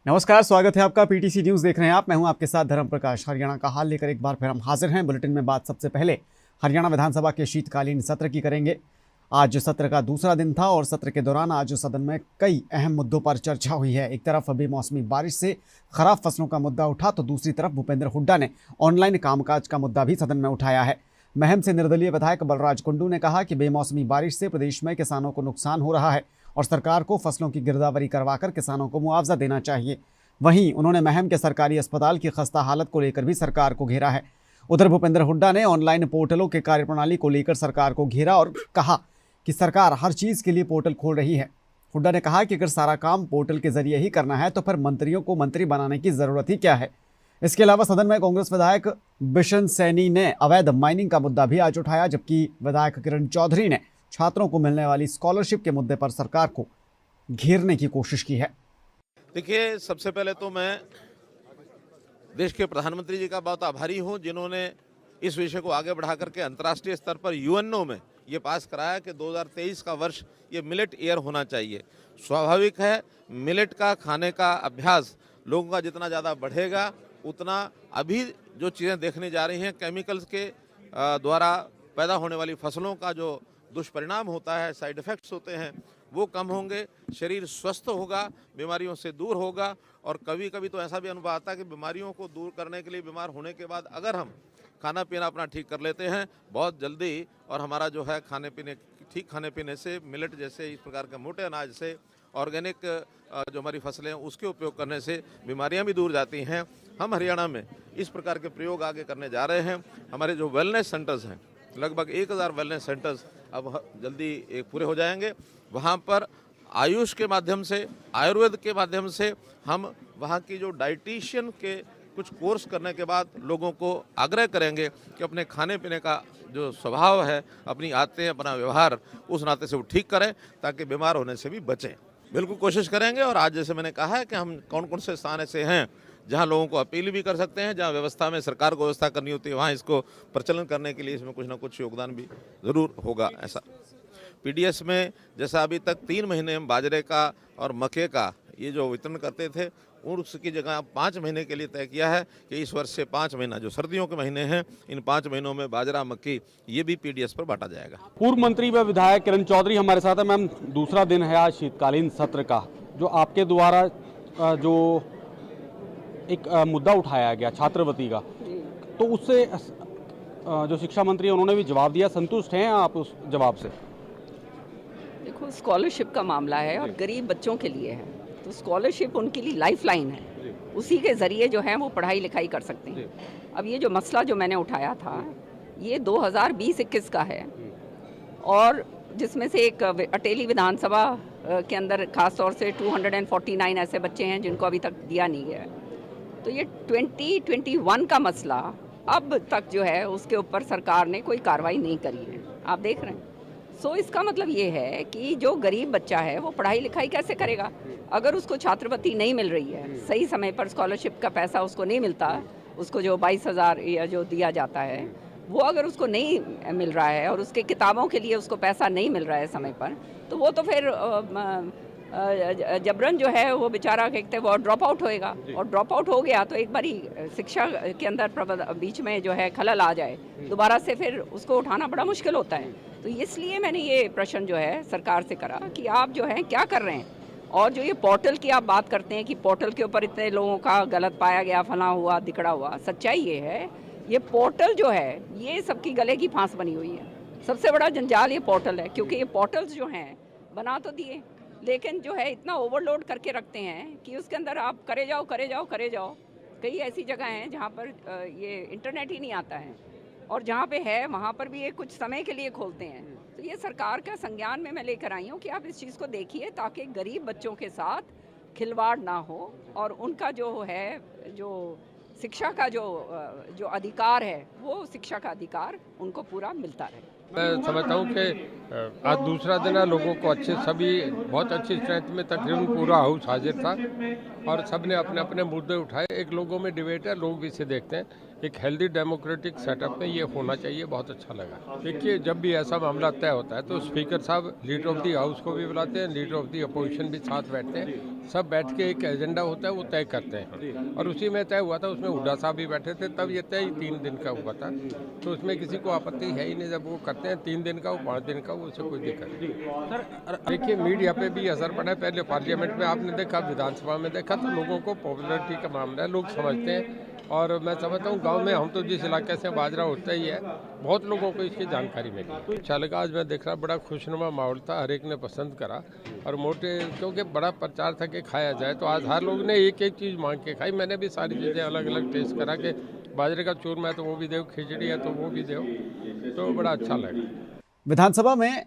नमस्कार, स्वागत है आपका। पीटीसी न्यूज़ देख रहे हैं आप। मैं हूं आपके साथ धर्म प्रकाश। हरियाणा का हाल लेकर एक बार फिर हम हाजिर हैं। बुलेटिन में बात सबसे पहले हरियाणा विधानसभा के शीतकालीन सत्र की करेंगे। आज सत्र का दूसरा दिन था और सत्र के दौरान आज सदन में कई अहम मुद्दों पर चर्चा हुई है। एक तरफ बेमौसमी बारिश से खराब फसलों का मुद्दा उठा तो दूसरी तरफ भूपेंद्र हुड्डा ने ऑनलाइन कामकाज का मुद्दा भी सदन में उठाया है। महम से निर्दलीय विधायक बलराज कुंडू ने कहा कि बेमौसमी बारिश से प्रदेश में किसानों को नुकसान हो रहा है और सरकार को फसलों की गिरदावरी करवाकर किसानों को मुआवजा देना चाहिए। वहीं उन्होंने महम के सरकारी अस्पताल की खस्ता हालत को लेकर भी सरकार को घेरा है। उधर भूपेंद्र हुड्डा ने ऑनलाइन पोर्टलों के कार्यप्रणाली को लेकर सरकार को घेरा और कहा कि सरकार हर चीज़ के लिए पोर्टल खोल रही है। हुड्डा ने कहा कि अगर सारा काम पोर्टल के जरिए ही करना है तो फिर मंत्रियों को मंत्री बनाने की ज़रूरत ही क्या है। इसके अलावा सदन में कांग्रेस विधायक बिशन सैनी ने अवैध माइनिंग का मुद्दा भी आज उठाया, जबकि विधायक किरण चौधरी ने छात्रों को मिलने वाली स्कॉलरशिप के मुद्दे पर सरकार को घेरने की कोशिश की है। देखिए, सबसे पहले तो मैं देश के प्रधानमंत्री जी का बहुत आभारी हूं, जिन्होंने इस विषय को आगे बढ़ा करके अंतर्राष्ट्रीय स्तर पर यूएनओ में ये पास कराया कि 2023 का वर्ष ये मिलेट ईयर होना चाहिए। स्वाभाविक है, मिलेट का खाने का अभ्यास लोगों का जितना ज़्यादा बढ़ेगा उतना अभी जो चीज़ें देखने जा रही हैं, केमिकल्स के द्वारा पैदा होने वाली फसलों का जो दुष्परिणाम होता है, साइड इफ़ेक्ट्स होते हैं, वो कम होंगे, शरीर स्वस्थ होगा, बीमारियों से दूर होगा। और कभी कभी तो ऐसा भी अनुभव आता है कि बीमारियों को दूर करने के लिए बीमार होने के बाद अगर हम खाना पीना अपना ठीक कर लेते हैं बहुत जल्दी, और हमारा जो है ठीक खाने पीने से, मिलेट जैसे इस प्रकार के मोटे अनाज से, ऑर्गेनिक जो हमारी फसलें हैं उसके उपयोग करने से बीमारियां भी दूर जाती हैं। हम हरियाणा में इस प्रकार के प्रयोग आगे करने जा रहे हैं। हमारे जो वेलनेस सेंटर्स हैं, लगभग 1000 वेलनेस सेंटर्स अब जल्दी पूरे हो जाएंगे। वहाँ पर आयुष के माध्यम से, आयुर्वेद के माध्यम से हम वहाँ की जो डाइटिशियन के कुछ कोर्स करने के बाद लोगों को आग्रह करेंगे कि अपने खाने पीने का जो स्वभाव है, अपनी आदतें, अपना व्यवहार उस नाते से वो ठीक करें ताकि बीमार होने से भी बचें। बिल्कुल कोशिश करेंगे। और आज जैसे मैंने कहा है कि हम कौन कौन से स्थान ऐसे हैं जहाँ लोगों को अपील भी कर सकते हैं, जहाँ व्यवस्था में सरकार को व्यवस्था करनी होती है वहाँ इसको प्रचलन करने के लिए इसमें कुछ ना कुछ योगदान भी ज़रूर होगा। ऐसा पीडीएस में जैसा अभी तक 3 महीने हम बाजरे का और मक्के का ये जो वितरण करते थे, उसकी जगह 5 महीने के लिए तय किया है कि इस वर्ष से 5 महीना जो सर्दियों के महीने हैं, इन 5 महीनों में बाजरा, मक्की ये भी पीडीएस पर बांटा जाएगा। पूर्व मंत्री व विधायक किरण चौधरी हमारे साथ है। मैम, दूसरा दिन है आज शीतकालीन सत्र का, जो आपके द्वारा जो एक मुद्दा उठाया गया छात्रवृत्ति का, तो उससे जो शिक्षा मंत्री उन्होंने भी जवाब दिया। संतुष्ट हैं आप उस जवाब से? देखो, स्कॉलरशिप का मामला है और गरीब बच्चों के लिए है, तो स्कॉलरशिप उनके लिए लाइफलाइन है। उसी के ज़रिए जो है वो पढ़ाई लिखाई कर सकते हैं। अब ये जो मसला जो मैंने उठाया था ये 2020-21 का है, और जिसमें से एक अटेली विधानसभा के अंदर खास तौर से 249 ऐसे बच्चे हैं जिनको अभी तक दिया नहीं गया है। तो ये 2021 का मसला अब तक जो है उसके ऊपर सरकार ने कोई कार्रवाई नहीं करी है, आप देख रहे हैं। सो इसका मतलब ये है कि जो गरीब बच्चा है वो पढ़ाई लिखाई कैसे करेगा अगर उसको छात्रवृत्ति नहीं मिल रही है, सही समय पर स्कॉलरशिप का पैसा उसको नहीं मिलता, उसको जो 22,000 या जो दिया जाता है वो अगर उसको नहीं मिल रहा है और उसके किताबों के लिए उसको पैसा नहीं मिल रहा है समय पर, तो वो तो फिर जबरन जो है वो बेचारा कहते हैं वो ड्रॉप आउट होएगा, और ड्रॉप आउट हो गया तो एक बारी शिक्षा के अंदर बीच में जो है खलल आ जाए, दोबारा से फिर उसको उठाना बड़ा मुश्किल होता है। तो इसलिए मैंने ये प्रश्न जो है सरकार से करा कि आप जो है क्या कर रहे हैं। और जो ये पोर्टल की आप बात करते हैं कि पोर्टल के ऊपर इतने लोगों का गलत पाया गया, फला हुआ, दिकड़ा हुआ, सच्चाई ये है ये पोर्टल जो है ये सबकी गले की फांस बनी हुई है। सबसे बड़ा जंजाल ये पोर्टल है, क्योंकि ये पोर्टल्स जो हैं बना तो दिए लेकिन जो है इतना ओवरलोड करके रखते हैं कि उसके अंदर आप करे जाओ करे जाओ करे जाओ। कई ऐसी जगह हैं जहाँ पर ये इंटरनेट ही नहीं आता है, और जहाँ पे है वहाँ पर भी ये कुछ समय के लिए खोलते हैं। तो ये सरकार का संज्ञान में मैं लेकर आई हूँ कि आप इस चीज़ को देखिए ताकि गरीब बच्चों के साथ खिलवाड़ ना हो और उनका जो है जो शिक्षा का जो अधिकार है वो शिक्षा का अधिकार उनको पूरा मिलता रहे। मैं समझता हूँ कि आज दूसरा दिन है, लोगों को सभी बहुत अच्छी स्ट्रेंथ में तकरीबन पूरा हाउस हाजिर था और सब ने अपने अपने मुद्दे उठाए। एक लोगों में डिबेट है, लोग इसे देखते हैं। एक हेल्दी डेमोक्रेटिक सेटअप में ये होना चाहिए, बहुत अच्छा लगा। देखिए, जब भी ऐसा मामला तय होता है तो स्पीकर साहब लीडर ऑफ द हाउस को भी बुलाते हैं, लीडर ऑफ द अपोजिशन भी साथ बैठते हैं, सब बैठ के एक एजेंडा होता है वो तय करते हैं, और उसी में तय हुआ था। उसमें हुड्डा साहब भी बैठे थे, तब ये तय 3 दिन का हुआ था, तो उसमें किसी को आपत्ति है ही नहीं। जब वो करते हैं 3 दिन का हो 5 दिन का हो, उससे कोई दिक्कत नहीं। देखिए, मीडिया पे भी असर पड़ा है। पहले पार्लियामेंट में आपने देखा, विधानसभा में देखा, तो लोगों को पॉपुलरिटी का मामला है, लोग समझते हैं। और मैं समझता हूँ गांव में, हम तो जिस इलाके से बाजरा होता ही है, बहुत लोगों को इसकी जानकारी मिली। अच्छा लगा, आज मैं देख रहा, बड़ा खुशनुमा माहौल था, हर एक ने पसंद करा। और मोटे, क्योंकि बड़ा प्रचार था कि खाया जाए, तो आज हर लोग ने एक एक चीज़ मांग के खाई। मैंने भी सारी चीज़ें अलग अलग टेस्ट करा के बाजरे का चूरमा है तो वो भी दो, खिचड़ी है तो वो भी दो, तो बड़ा अच्छा लगा। विधानसभा में